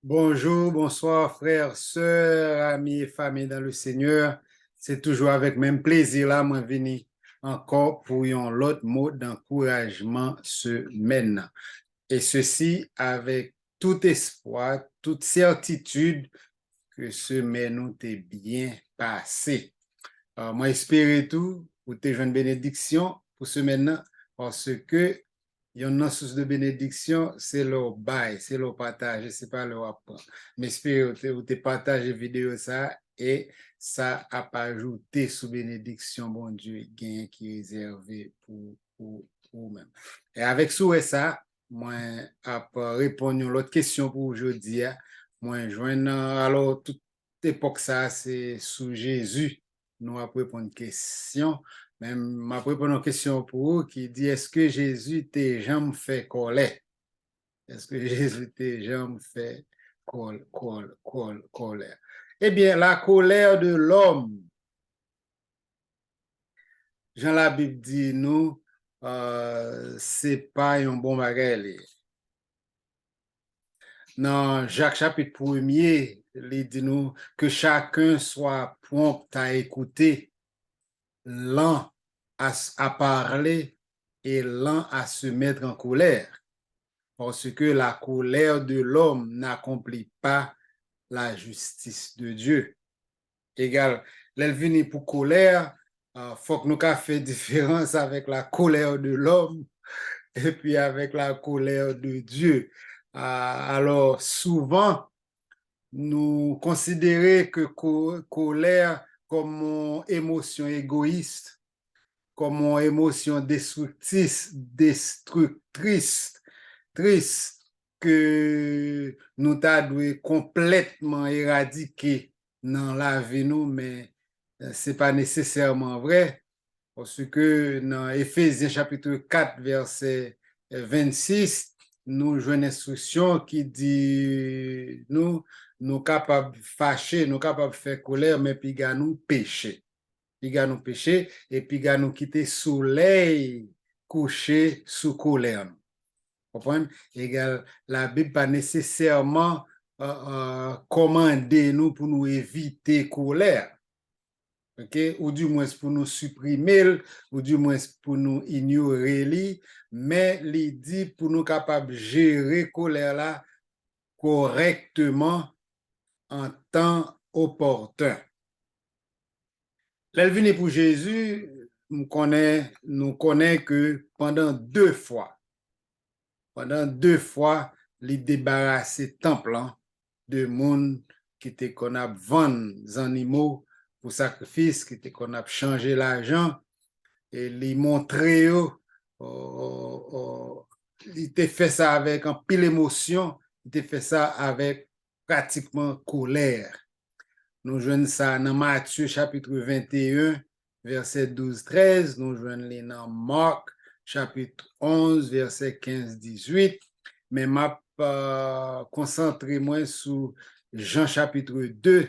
Bonjour, bonsoir, frères, sœurs, amis et familles dans le Seigneur. C'est toujours avec même plaisir là, moi, venir encore pour un autre mot d'encouragement semaine. Et ceci avec tout espoir, toute certitude que semaine nous t'est bien passé. Moi, espérer tout pour te joindre bénédiction pour semaine parce que il y a une source de bénédiction, c'est leur bail, c'est leur partage, c'est pas leur apprendre. Mais j'espère que vous te partagez vidéo ça et ça a pas ajouté sous bénédiction, bon Dieu, gain qui est réservé pour vous-même. Et avec ça, moi, à répondre à l'autre question pour aujourd'hui, moi, alors, toute époque ça, c'est sous Jésus. Nous allons répondre une question. Même, ma répondre une question pour vous qui dit, est-ce que Jésus t'a jamais fait colère? Est-ce que Jésus t'a jamais fait colère? Eh bien, la colère de l'homme, Jean la Bible dit nous, c'est pas un bon bagage. Dans Jacques chapitre 1er, il dit nous que chacun soit prompt à écouter, lent à parler et lent à se mettre en colère, parce que la colère de l'homme n'accomplit pas la justice de Dieu. Égal, l'elvini pour colère, faut que nous fassions différence avec la colère de l'homme et puis avec la colère de Dieu. Alors, souvent, nous considérons que colère comme une émotion égoïste, comme une émotion destructrice, triste, que nous devons complètement éradiquer dans la vie, nous, mais ce n'est pas nécessairement vrai, parce que dans Éphésiens chapitre 4, verset 26, nous jouons une instruction qui dit nous capables de fâcher, nous capables de faire colère, mais puis nous pécher. Puis nous pécher et puis nous quitter soleil couché sous colère. Comprenez? Égal, la Bible pas nécessairement commander nous pour nous éviter colère. Okay? Ou du moins pour nous supprimer, ou du moins pour nous ignorer, mais il dit pour nous capables de gérer colère là correctement en temps opportun. L'elvini pour Jésus, nous connaissons que pendant deux fois, il débarrassé temple de monde qui était qu'on a vendu animaux pour sacrifice, qui était qu'on a changé l'argent et lui montrer il était fait ça avec un pile émotion, il était fait ça avec pratiquement colère. Nous jouons ça dans Matthieu chapitre 21, verset 12-13, nous jouons dans Marc chapitre 11, verset 15-18, mais m'a concentré moi sur Jean chapitre 2,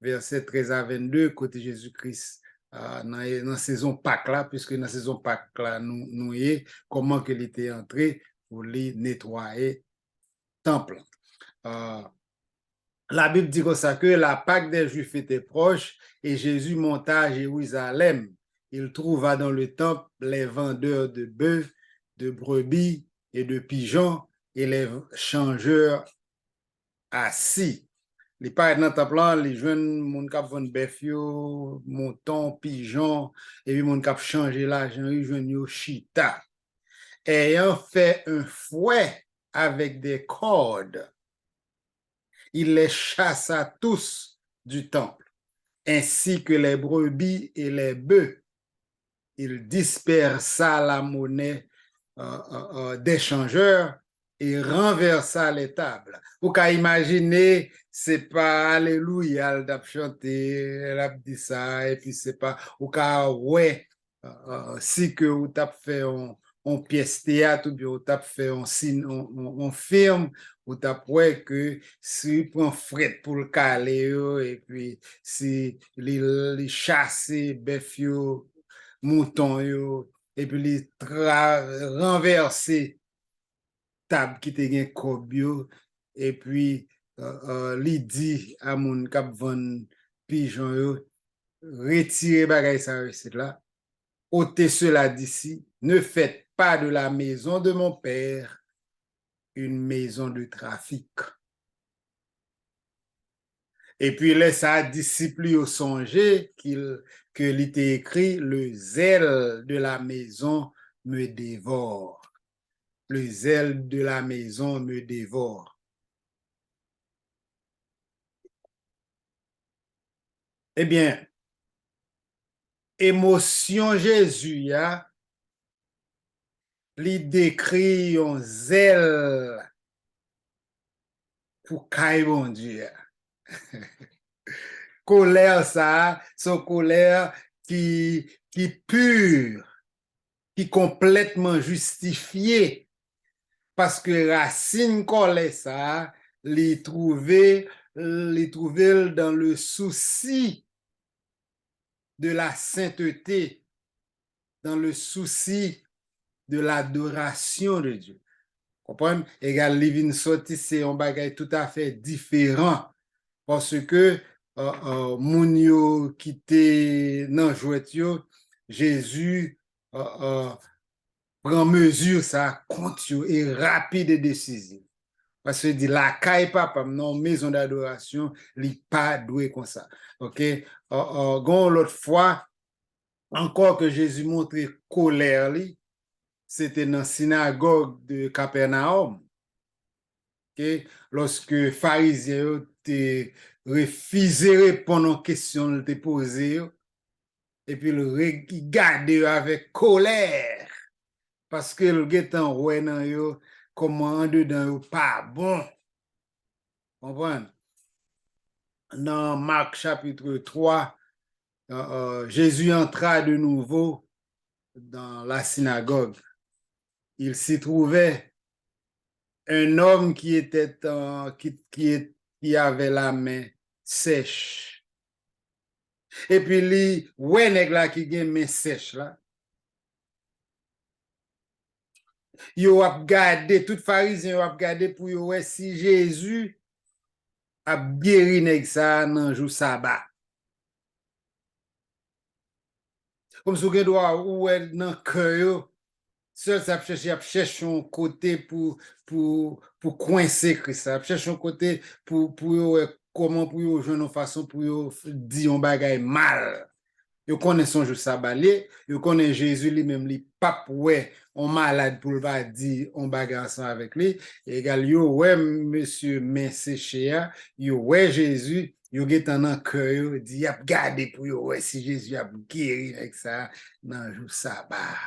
verset 13 à 22, côté Jésus-Christ dans la saison Pâques là, puisque dans la saison Pâques là, nous y comment qu'il était entré pour les nettoyer temple. La Bible dit comme ça que la Pâque des Juifs était proche et Jésus monta à Jérusalem. Il trouva dans le temple les vendeurs de bœufs, de brebis et de pigeons et les changeurs assis. Les pas dans le temple là, les jeunes moun k'ap vend bœuf yo, mouton, pigeon et puis moun k'ap changer l'argent, ils jeunes yo chita. Ayant fait un fouet avec des cordes, il les chassa tous du temple, ainsi que les brebis et les bœufs. Il dispersa la monnaie des changeurs et renversa les tables. Vous pouvez imaginer, c'est pas Alléluia, elle a chanté, elle a dit ça, et puis c'est pas, ou ouais, si que vous avez fait on pièce théâtre ou bien vous avez fait on film ou t'as que si prend fret pour le caler et puis si les chasser bœuf mouton yo et puis les renverser table qui te gen kob yo et puis li dit à moun kap vend pigeon yo, retirez bagay sa recette là, ôtez cela d'ici, ne faites pas de la maison de mon père une maison de trafic. Et puis là, ça disciple au songer que l'était écrit, le zèle de la maison me dévore. Le zèle de la maison me dévore. Eh bien, émotion Jésus, ya, li décrit un zèle pour caille bon Dieu. Colère ça, son colère qui pure, qui complètement justifiée, parce que racine colère ça, les trouver dans le souci de la sainteté, dans le souci de l'adoration de Dieu. Comprenez? Égal, Living Sorti, c'est un bagage tout à fait différent parce que moun yo qui te nan jouet yo, Jésus prend mesure ça compte yo et rapide et décisif. Parce que dit la caille papa non maison d'adoration, li pas doué comme ça. OK? Gon l'autre fois encore que Jésus montrait colère li, c'était dans la synagogue de Capernaum. Okay? Lorsque pharisiens te refusé répondre aux questions que te posées, et puis le regarder avec colère, parce que le getan ouais nan yo, comment en dedans yo pas bon. Comprenez? Dans Marc chapitre 3, Jésus entra de nouveau dans la synagogue. Il s'y trouvait un homme qui était qui avait la main sèche. Et puis li ouais nèg la qui gen main sèche là. Yo ap gade, tout pharisien yo ap gade pour yo ouais si Jésus a guéri nèg ça nan jou sabat. Comme si gen doit ouais nan cœur yo, seul ça cherche un côté pour coincer Christ, ça cherche un côté pour yo comment pour yo joindre une façon pour yo dire un bagay mal. Yo connaît son jour sabalé, yo connaît Jésus lui-même li pape ouais on malade pour pas dire on bagarre ensemble avec lui, égal yo ouais monsieur mais séché yo ouais Jésus yo getan nan cœur yo dit y a garder pour yo ouais si Jésus a guéri avec ça dans jour sabbat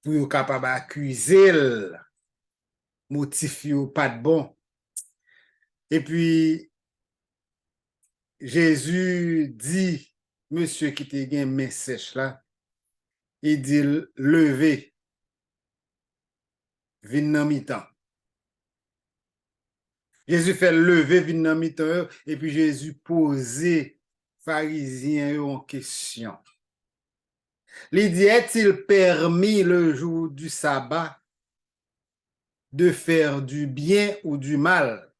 pour yo capable accuser motif yo pas de bon. Et puis Jésus dit monsieur qui te gen main sèche là, il dit lever, vin nan mi-temps. Jésus fait lever, vin nan mi-temps, et puis Jésus posait pharisiens en question. Il dit, est-il permis le jour du sabbat de faire du bien ou du mal,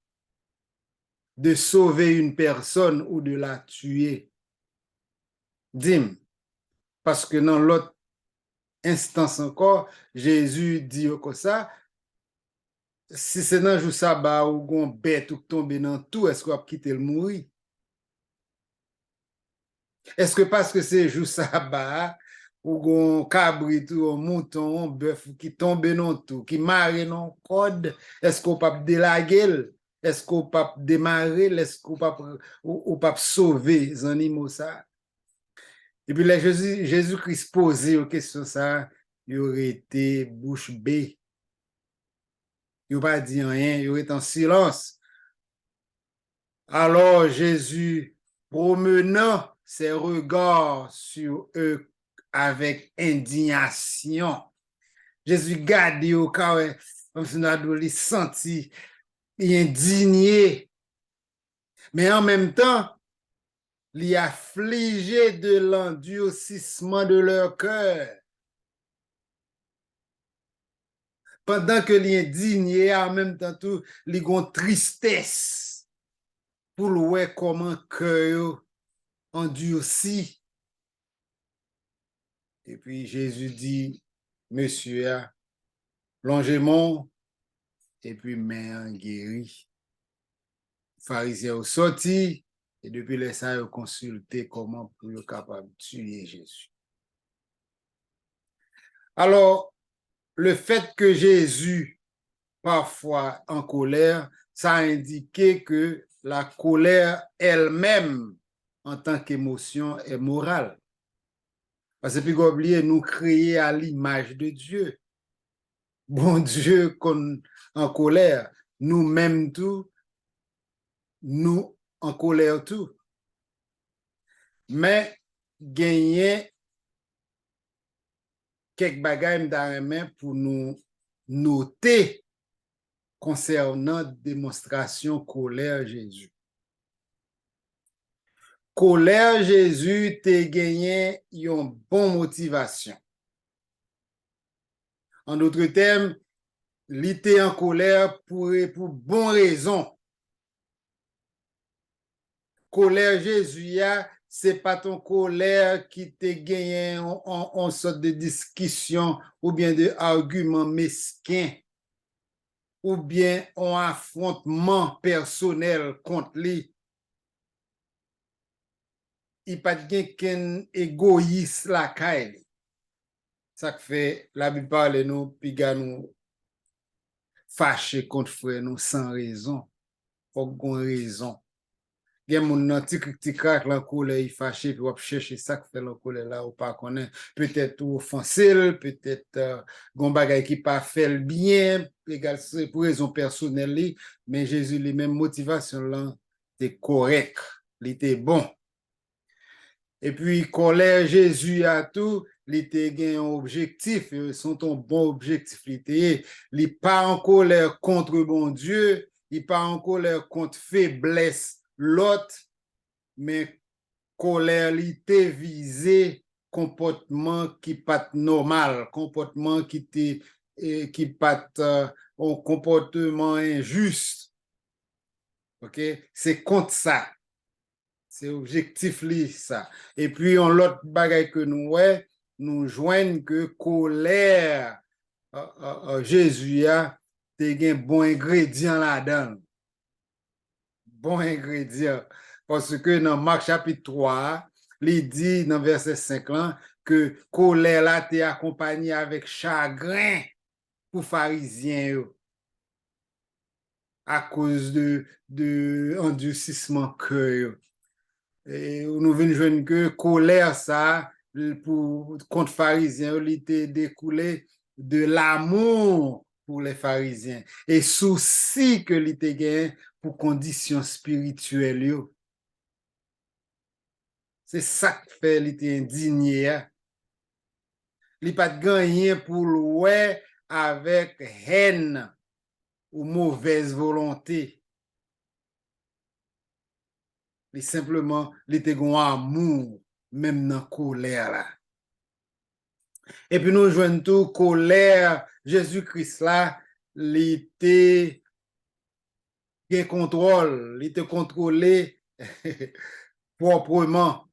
de sauver une personne ou de la tuer? Dim, parce que dans l'autre instance encore, Jésus dit comme ça, si c'est dans le jour sabbat ou gon bête ou tombe dans tout, est-ce qu'on va quitter le mourir? Est-ce que parce que c'est jour sabbat ou gon cabrit ou un mouton, un bœuf qui tombe dans tout, qui marre dans code, est-ce qu'on peut délaguer? Est-ce qu'on peut démarrer? Est-ce qu'on peut sauver les animaux ça? Et puis là, Jésus-Christ posait aux questions ça, il aurait été bouche bée. Il n'a pas dit rien, il aurait été en silence. Alors Jésus, promenant ses regards sur eux avec indignation, Jésus garde au cas comme si nous senti indigné, mais en même temps, il affligé de l'endurcissement de leur cœur. Pendant que l'indigné, en même temps, tout, il a une tristesse. pour voir comment cœur endurci. Et puis Jésus dit, monsieur, longez-moi, et puis main guéri. Pharisiens ont sorti, et depuis les ça, ils ont consulté comment pour être capable de tuer Jésus. Alors, le fait que Jésus, parfois en colère, ça a indiqué que la colère elle-même, en tant qu'émotion, est morale. Parce que, puis, oublier, nous créer à l'image de Dieu. Bon Dieu, en colère, nous-mêmes tout, nous en colère tout. Mais, gagner quelques bagages dans les mains pour nous noter concernant démonstration colère Jésus. Colère Jésus te gagné une bonne motivation. En d'autres termes, il était en colère pour bonne raison. Colère Jésus, c'est pas ton colère qui te gagné en sorte de discussion ou bien de argument mesquin ou bien un affrontement personnel contre lui. Il pas de qu'un égoïste la caille. Ça fait la Bible parle nous puis nous fâché contre frère nous sans raison. Faut qu'on raison. Il y a mon petit crack la colère il fâché puis on chercher ça qui fait la colère là ou pas connaît peut-être offensé peut-être gon bagay qui pas fait le bien égal c'est pour raison personnelle mais Jésus les mêmes motivations là c'est correct, il était bon. Et puis colère Jésus a tout, il était gain un objectif, sont un bon objectif, il pas en colère contre bon Dieu, il pas en colère contre faiblesse l'autre, mais colère était visé comportement qui pas normal, comportement qui pas un comportement injuste. OK, c'est contre ça. C'est objectif li ça. Et puis on l'autre bagaille que nous joignent que colère Jésus a te gen bon ingrédient là-dedans. Bon ingrédient. Parce que dans Marc chapitre 3, il dit dans verset 5 là, que colère là t'est accompagné avec chagrin pour pharisiens à cause de endurcissement cœur. Et nous venons joindre que colère ça pour contre pharisiens il était découlé de l'amour pour les pharisiens et souci que il était gain pour conditions spirituelles. C'est ça qui fait il était indigné. Il pas gagné pour louer avec haine ou mauvaise volonté. Il simplement il était un amour même dans colère là. Et puis nous joignons tout colère Jésus-Christ là, il était gain contrôle, il était contrôlé proprement.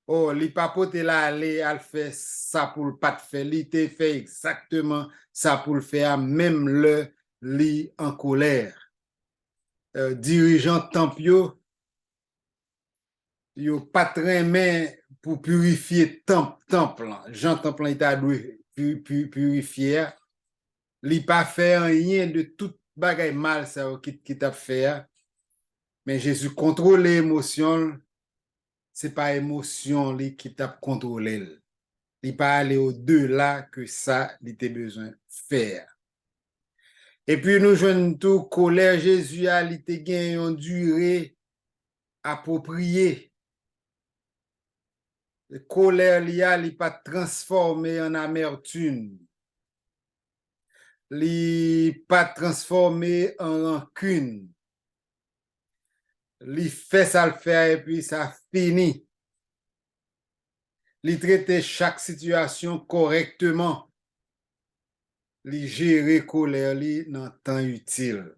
Oh, il pas poté là aller à faire ça pour le pas faire, il était fait exactement ça pour le faire même le li en colère. Dirigeant temple yo pas très main pour purifier temple. Jean temple il t'a dû purifier. Il pas fait rien de tout bagay mal ça qui t'a fait. Mais Jésus contrôle l'émotion, c'est pas émotion qui t'a contrôlé. Il pas aller au-delà que ça il était besoin faire. Et puis nous joignons tout colère Jésus a il était gain une durée appropriée. Colère il pas transformé en amertume. Il pas transformé en rancune. Il fait ça le faire et puis ça finit. Il traite chaque situation correctement. Il gère colère dans le temps utile.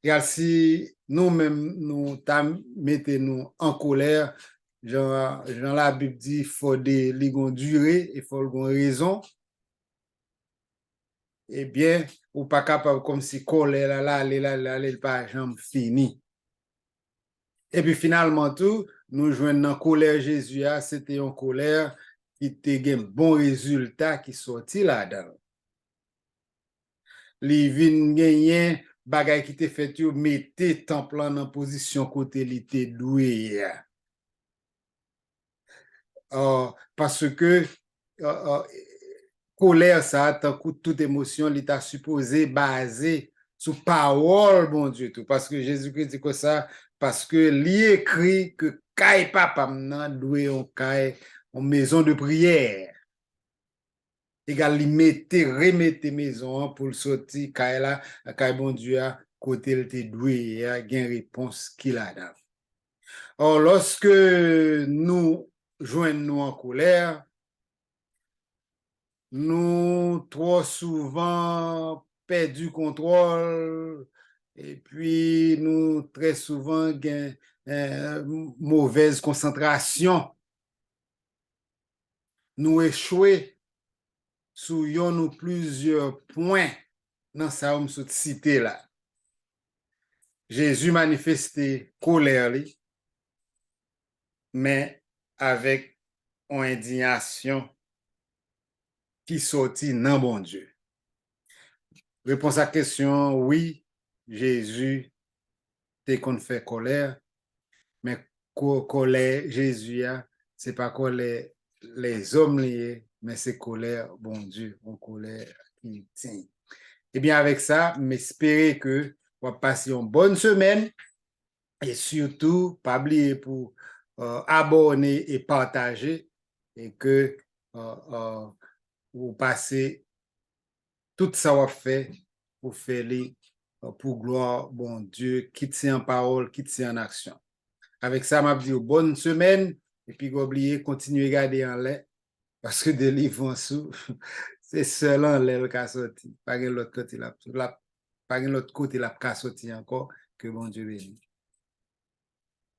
Et si nous-mêmes, nous mettons nous en colère, genre la Bible dit, il faut des durée, il faut une raison, eh bien, ou pas capable comme si colère là, elle pas jamais fini. Et puis finalement tout, nous joignons dans colère Jésus, c'était une colère qui était un bon résultat qui sorti là-dedans. Li vin genyen bagay qui te fait yo mette temple en position côté li te doué. Parce que colère ça tant que toute émotion li ta supposé basé sur parole bon Dieu tout parce que Jésus-Christ dit que ça parce que li écrit que kay papa nan doué on kay en maison de prière. Égal li mette remette maison pour le sortir kay la kay bon Dieu a côté le te doué a gen réponse qu'il a là. Or lorsque nous joignons nous en colère, nous trop souvent perdu contrôle et puis nous très souvent gain mauvaise concentration. Nous échouer sur yon ou plusieurs points dans sa cité là. Jésus manifestait colère, mais avec une indignation qui sortit non bon Dieu. Réponse à la question, oui, Jésus te qu'on fait colère, mais colère Jésus, c'est pas colère les hommes liés, mais c'est colère bon Dieu, une colère qui tient. Et bien avec ça, m'espérer que vous passez une bonne semaine et surtout, pas oublier pour abonner et partager et que vous passez tout ça vous fait pour faire pour gloire bon Dieu qui tient en parole, qui tient en action. Avec ça, m'a dit bonne semaine et puis oubliez continuer à regarder en l'air parce que des livres en sous c'est seul en l'air qui a sorti, pas l'autre côté là, pas l'autre côté là qui a sorti encore que bon Dieu bénisse.